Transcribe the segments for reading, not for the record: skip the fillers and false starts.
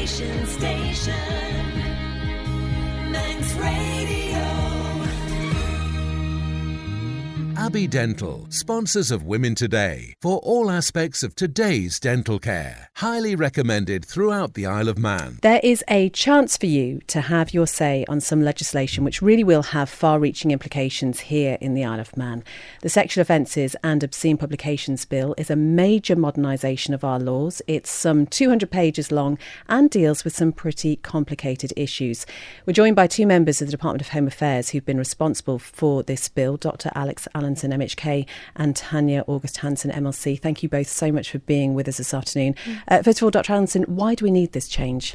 Education Station. Manx Radio. Abbey Dental, sponsors of Women Today, for all aspects of today's dental care. Highly recommended throughout the Isle of Man. There is a chance for you to have your say on some legislation which really will have far-reaching implications here in the Isle of Man. The Sexual Offences and Obscene Publications Bill is a major modernisation of our laws. It's some 200 pages long and deals with some pretty complicated issues. We're joined by two members of the Department of Home Affairs who've been responsible for this bill, Dr. Alison, MHK, and Tanya, August-Hanson, MLC. Thank you both so much for being with us this afternoon. First of all, Dr. Alison, why do we need this change?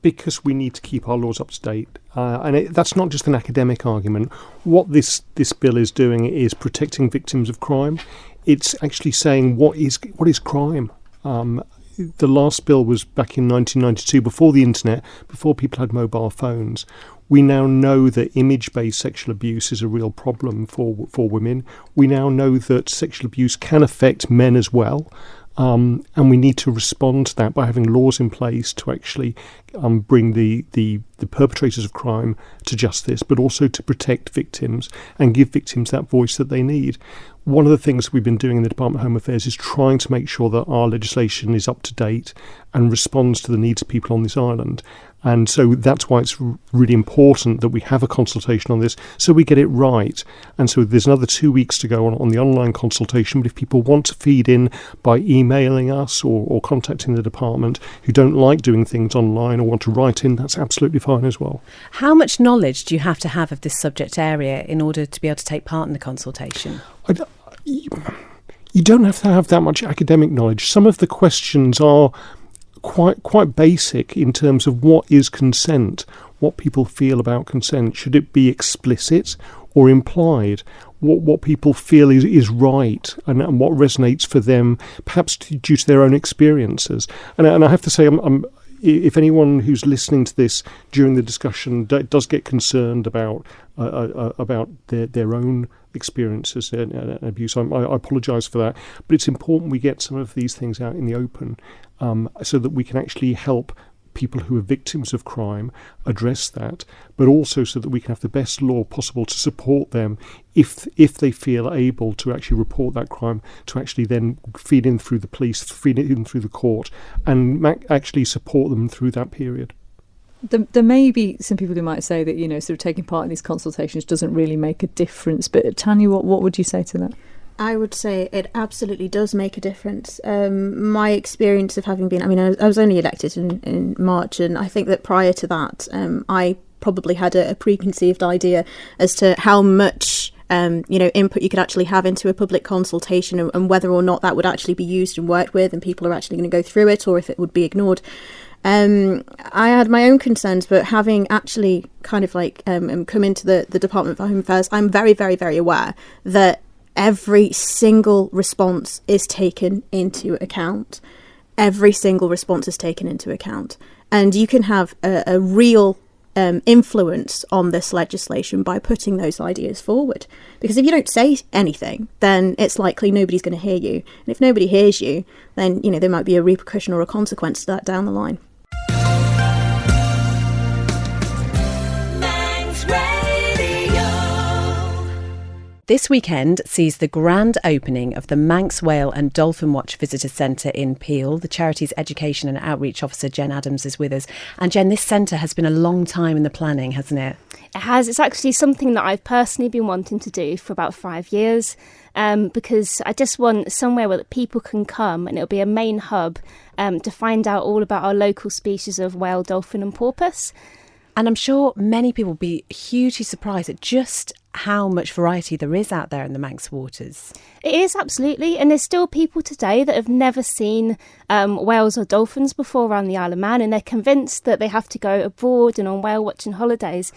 Because we need to keep our laws up to date. That's not just an academic argument. What this bill is doing is protecting victims of crime. It's actually saying what is crime. The last bill was back in 1992, before the internet, before people had mobile phones. We now know that image-based sexual abuse is a real problem for women. We now know that sexual abuse can affect men as well. And we need to respond to that by having laws in place to actually bring the perpetrators of crime to justice, but also to protect victims and give victims that voice that they need. One of the things we've been doing in the Department of Home Affairs is trying to make sure that our legislation is up to date and responds to the needs of people on this island. And so that's why it's really important that we have a consultation on this so we get it right. And so there's another 2 weeks to go on the online consultation. But if people want to feed in by emailing us or contacting the department who don't like doing things online or want to write in, that's absolutely fine as well. How much knowledge do you have to have of this subject area in order to be able to take part in the consultation? You don't have to have that much academic knowledge. Some of the questions are quite basic in terms of what is consent, what people feel about consent. Should it be explicit or implied? What people feel is right and what resonates for them, perhaps due to their own experiences. And I have to say, if anyone who's listening to this during the discussion does get concerned about their own experiences and abuse, I apologise for that. But it's important we get some of these things out in the open so that we can actually help people who are victims of crime address that, but also so that we can have the best law possible to support them if they feel able to actually report that crime, to actually then feed in through the police, feed it in through the court, and actually support them through that period. There may be some people who might say that, sort of taking part in these consultations doesn't really make a difference. But Tanya, what would you say to that? I would say it absolutely does make a difference. My experience of having been, I was only elected in March, and I think that prior to that, I probably had a preconceived idea as to how much input you could actually have into a public consultation and whether or not that would actually be used and worked with and people are actually going to go through it or if it would be ignored. I had my own concerns, but having actually kind of come into the Department of Home Affairs, I'm very, very, very aware that every single response is taken into account. Every single response is taken into account. And you can have a real influence on this legislation by putting those ideas forward. Because if you don't say anything, then it's likely nobody's going to hear you. And if nobody hears you, then, there might be a repercussion or a consequence to that down the line. This weekend sees the grand opening of the Manx Whale and Dolphin Watch Visitor Centre in Peel. The charity's education and outreach officer, Jen Adams, is with us. And Jen, this centre has been a long time in the planning, hasn't it? It has. It's actually something that I've personally been wanting to do for about 5 years because I just want somewhere where people can come and it'll be a main hub to find out all about our local species of whale, dolphin and porpoise. And I'm sure many people will be hugely surprised at just how much variety there is out there in the Manx waters. It is, absolutely. And there's still people today that have never seen whales or dolphins before around the Isle of Man, and they're convinced that they have to go abroad and on whale watching holidays.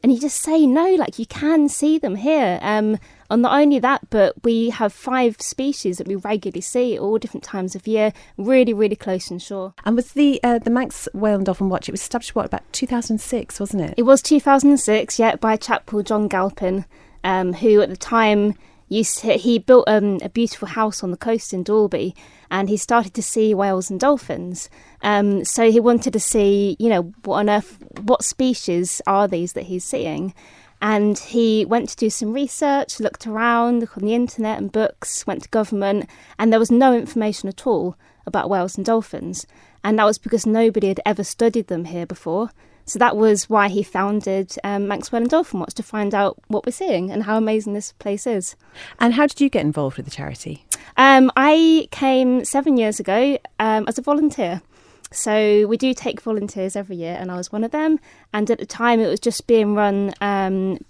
And you just say, no, you can see them here. And not only that, but we have 5 species that we regularly see at all different times of year, really, really close inshore. And was the Manx Whale and Dolphin Watch, it was established, about 2006, wasn't it? It was 2006, yeah, by a chap called John Galpin, who at the time, he built a beautiful house on the coast in Dalby, and he started to see whales and dolphins. So he wanted to see, what species are these that he's seeing? And he went to do some research, looked around, looked on the internet and books, went to government, and there was no information at all about whales and dolphins. And that was because nobody had ever studied them here before. So that was why he founded Manx Whale and Dolphin Watch, to find out what we're seeing and how amazing this place is. And how did you get involved with the charity? I came 7 years ago as a volunteer. So we do take volunteers every year, and I was one of them. And at the time, it was just being run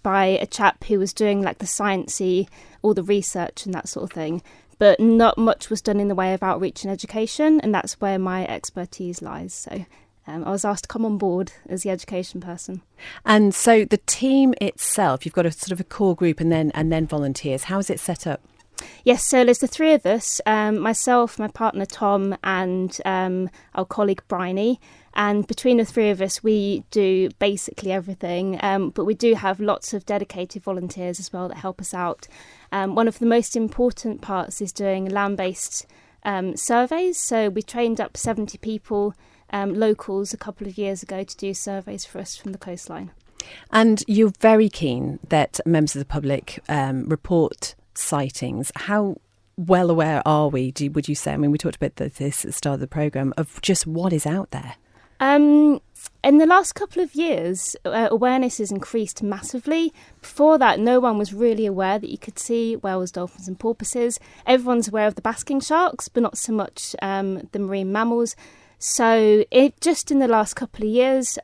by a chap who was doing like the sciencey, all the research and that sort of thing. But not much was done in the way of outreach and education, and that's where my expertise lies. So I was asked to come on board as the education person. And so the team itself, you've got a sort of a core group and then volunteers. How is it set up? Yes, so there's the three of us, myself, my partner Tom, and our colleague Bryony. And between the three of us, we do basically everything. But we do have lots of dedicated volunteers as well that help us out. One of the most important parts is doing land-based surveys. So we trained up 70 people, locals, a couple of years ago to do surveys for us from the coastline. And you're very keen that members of the public report sightings. How well aware are we, would you say? I mean, we talked about this at the start of the programme, of just what is out there. In the last couple of years, awareness has increased massively. Before that, no one was really aware that you could see whales, dolphins and porpoises. Everyone's aware of the basking sharks, but not so much the marine mammals. So just in the last couple of years,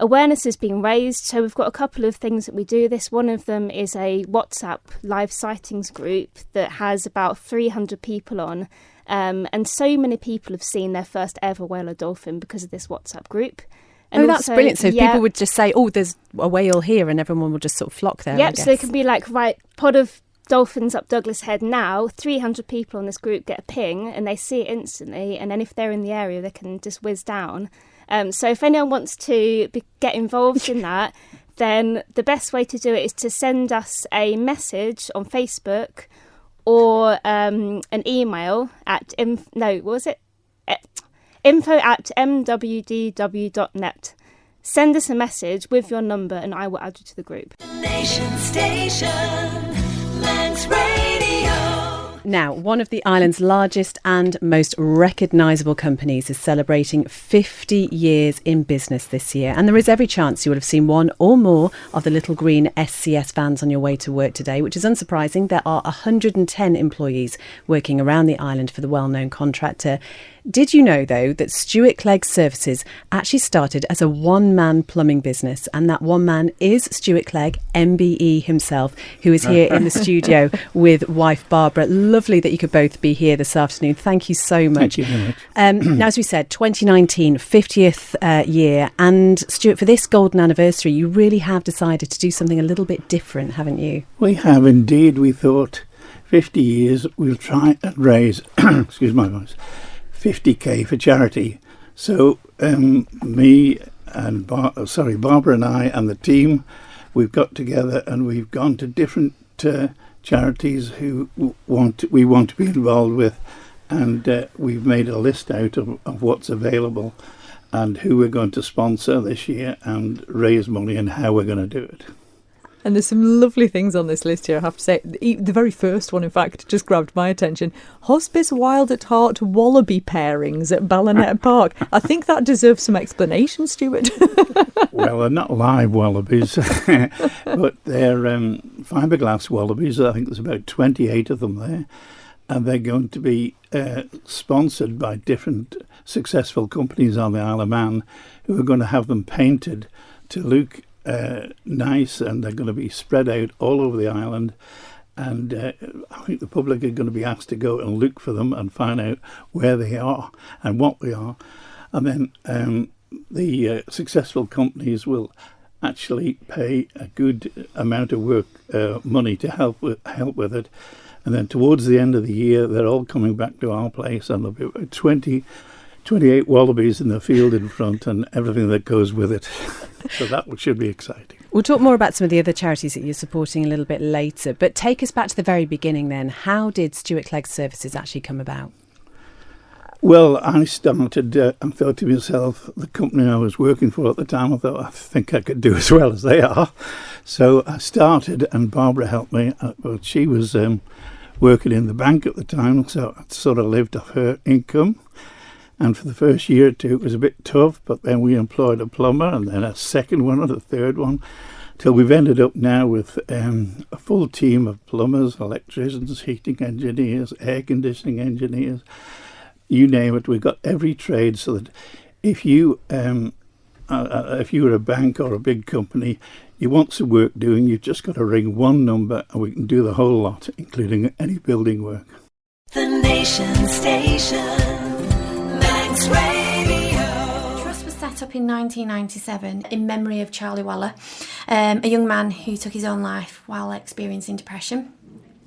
awareness is being raised. So we've got a couple of things that we do this. One of them is a WhatsApp live sightings group that has about 300 people on. And so many people have seen their first ever whale or dolphin because of this WhatsApp group. And that's brilliant. So people would just say, there's a whale here, and everyone will just sort of flock there. Yep, so they can be like, right, pod of dolphins up Douglas Head now. 300 people on this group get a ping and they see it instantly. And then if they're in the area, they can just whiz down. So if anyone wants to get involved in that, then the best way to do it is to send us a message on Facebook or an email at info@mwdw.net. Send us a message with your number and I will add you to the group. Nation Station, Manx Radio. Now, one of the island's largest and most recognisable companies is celebrating 50 years in business this year. And there is every chance you would have seen one or more of the little green SCS vans on your way to work today, which is unsurprising. There are 110 employees working around the island for the well-known contractor. Did you know, though, that Stewart Clague Services actually started as a one-man plumbing business, and that one man is Stewart Clague, MBE himself, who is here in the studio with wife Barbara. Lovely that you could both be here this afternoon. Thank you so much. Thank you very much. Now, as we said, 2019, 50th year, and Stewart, for this golden anniversary, you really have decided to do something a little bit different, haven't you? We have indeed. We thought 50 years, we'll try and raise, excuse my voice, 50k for charity. So me and Barbara and I and the team, we've got together and we've gone to different charities who we want to be involved with, and we've made a list out of what's available and who we're going to sponsor this year and raise money and how we're going to do it. And there's some lovely things on this list here, I have to say. The very first one, in fact, just grabbed my attention. Hospice Wild at Heart Wallaby pairings at Ballinet Park. I think that deserves some explanation, Stewart. Well, they're not live wallabies, but they're fiberglass wallabies. I think there's about 28 of them there. And they're going to be sponsored by different successful companies on the Isle of Man who are going to have them painted to look nice, and they're going to be spread out all over the island, and I think the public are going to be asked to go and look for them and find out where they are and what they are, and then the successful companies will actually pay a good amount of money to help with it, and then towards the end of the year they're all coming back to our place, and there'll be about 20 28 wallabies in the field in front and everything that goes with it. So that should be exciting. We'll talk more about some of the other charities that you're supporting a little bit later, but take us back to the very beginning then. How did Stewart Clague Services actually come about? Well, I started and thought to myself, the company I was working for at the time, I thought, I think I could do as well as they are. So I started, and Barbara helped me. But she was working in the bank at the time, so I sort of lived off her income. And for the first year or two, it was a bit tough, but then we employed a plumber, and then a second one and a third one, till we've ended up now with a full team of plumbers, electricians, heating engineers, air conditioning engineers. You name it, we've got every trade, so that if you were a bank or a big company, you want some work doing, you've just got to ring one number and we can do the whole lot, including any building work. The Nation Station, Manx Radio. Trust was set up in 1997 in memory of Charlie Waller, a young man who took his own life while experiencing depression.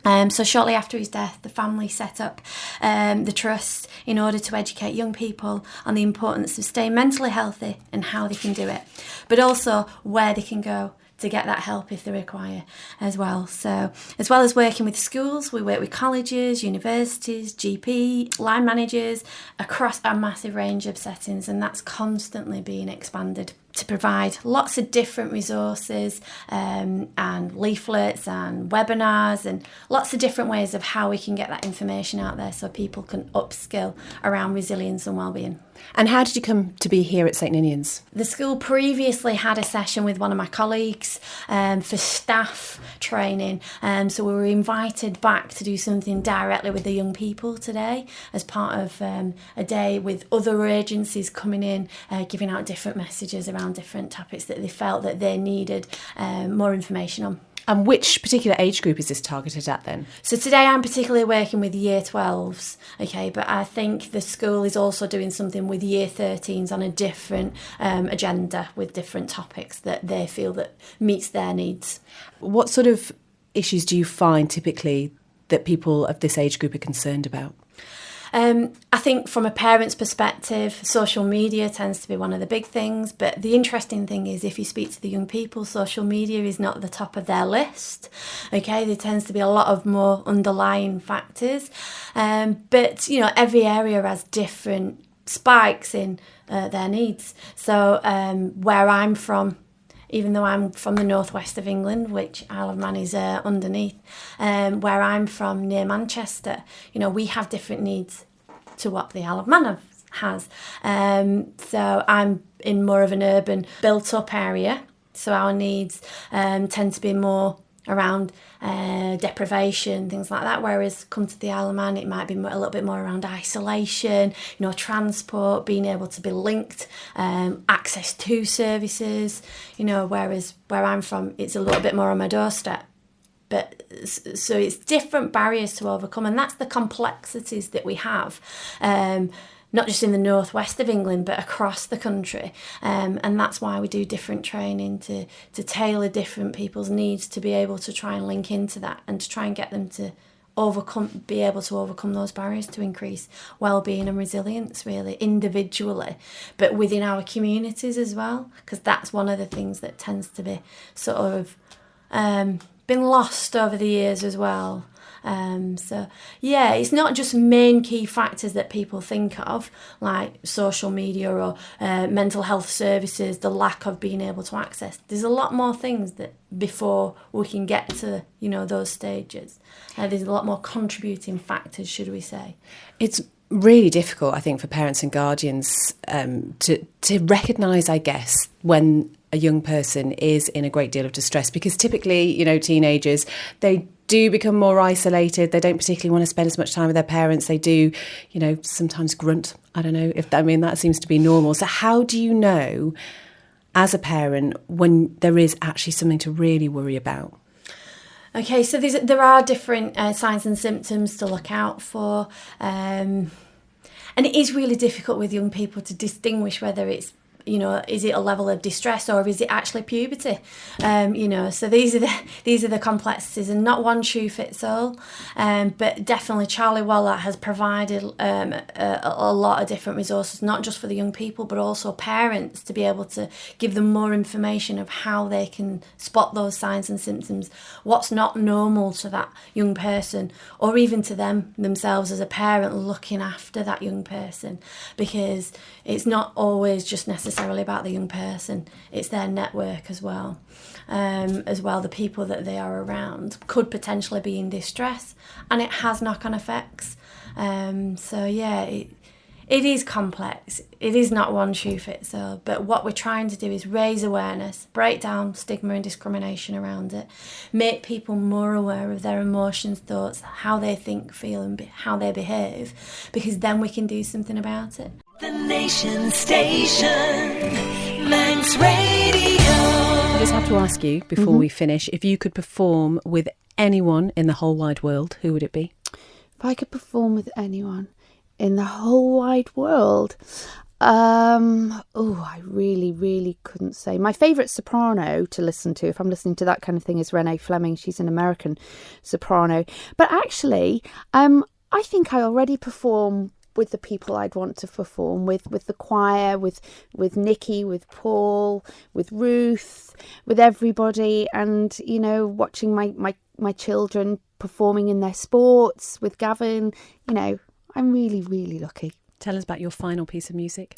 So shortly after his death, the family set up the trust in order to educate young people on the importance of staying mentally healthy and how they can do it, but also where they can go to get that help if they require as well. So as well as working with schools, we work with colleges, universities, GP, line managers across a massive range of settings, and that's constantly being expanded to provide lots of different resources and leaflets and webinars and lots of different ways of how we can get that information out there so people can upskill around resilience and wellbeing. And how did you come to be here at St Ninian's? The school previously had a session with one of my colleagues for staff training, so we were invited back to do something directly with the young people today as part of a day with other agencies coming in, giving out different messages around different topics that they felt that they needed more information on. And which particular age group is this targeted at then? So today I'm particularly working with year 12s, okay, but I think the school is also doing something with year 13s on a different agenda with different topics that they feel that meets their needs. What sort of issues do you find typically that people of this age group are concerned about? I think from a parent's perspective, social media tends to be one of the big things, but the interesting thing is if you speak to the young people, social media is not at the top of their list, okay? There tends to be a lot of more underlying factors, but, you know, every area has different spikes in their needs. So where I'm from, even though I'm from the northwest of England, which Isle of Man is underneath, where I'm from near Manchester, you know, we have different needs to what the Isle of Man has. So I'm in more of an urban built-up area, so our needs tend to be more around deprivation, things like that, whereas come to the Isle of Man, it might be a little bit more around isolation, you know, transport, being able to be linked, access to services, you know, whereas where I'm from, it's a little bit more on my doorstep. But so it's different barriers to overcome, and that's the complexities that we have, not just in the northwest of England, but across the country. And that's why we do different training to tailor different people's needs to be able to try and link into that and to try and get them to be able to overcome those barriers to increase well-being and resilience, really, individually, but within our communities as well, because that's one of the things that tends to be sort of been lost over the years as well. So yeah, it's not just main key factors that people think of, like social media or mental health services, the lack of being able to access. There's a lot more things that before we can get to, you know, those stages. There's a lot more contributing factors, should we say. It's really difficult, I think, for parents and guardians to recognise, I guess, when a young person is in a great deal of distress, because typically, you know, teenagers, they do become more isolated. They don't particularly want to spend as much time with their parents. They do, you know, sometimes grunt. I don't know if that seems to be normal. So how do you know as a parent when there is actually something to really worry about? Okay, so there are different signs and symptoms to look out for. And it is really difficult with young people to distinguish whether it's is it a level of distress or is it actually puberty? So these are the complexities, and not one shoe fits all. But definitely Charlie Waller has provided a lot of different resources, not just for the young people, but also parents, to be able to give them more information of how they can spot those signs and symptoms, what's not normal to that young person, or even to themselves as a parent looking after that young person, because it's not always just necessarily about the young person, it's their network as well. The people that they are around could potentially be in distress, and it has knock-on effects. It is complex. It is not one shoe fits all, but what we're trying to do is raise awareness, break down stigma and discrimination around it, make people more aware of their emotions, thoughts, how they think, feel, and how they behave, because then we can do something about it. The Nation Station, Manx Radio. I just have to ask you, before we finish, if you could perform with anyone in the whole wide world, who would it be? If I could perform with anyone in the whole wide world, I really, really couldn't say. My favourite soprano to listen to, if I'm listening to that kind of thing, is Renee Fleming. She's an American soprano. But actually, I think I already perform with the people I'd want to perform with the choir, with Nikki, with Paul, with Ruth, with everybody, and watching my children performing in their sports, with Gavin. I'm really, really lucky. Tell us about your final piece of music.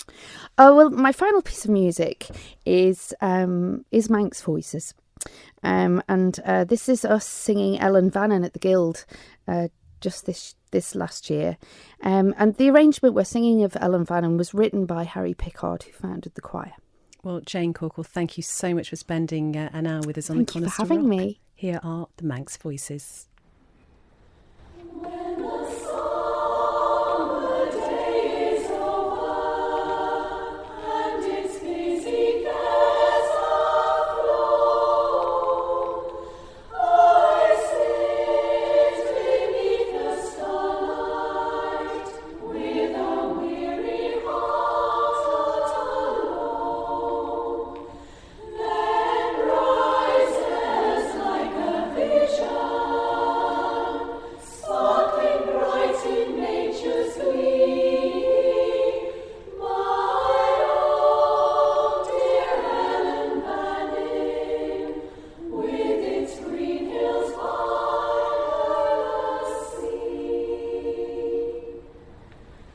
Oh, well, my final piece of music is Manx Voices. This is us singing Ellen Vannon at the Guild just this last year. And the arrangement we're singing of Ellen Vannon was written by Harry Pickard, who founded the choir. Well, Jane Corkill, thank you so much for spending an hour with us on the Conister Rock. Thank you for having me. Here are the Manx Voices. Well,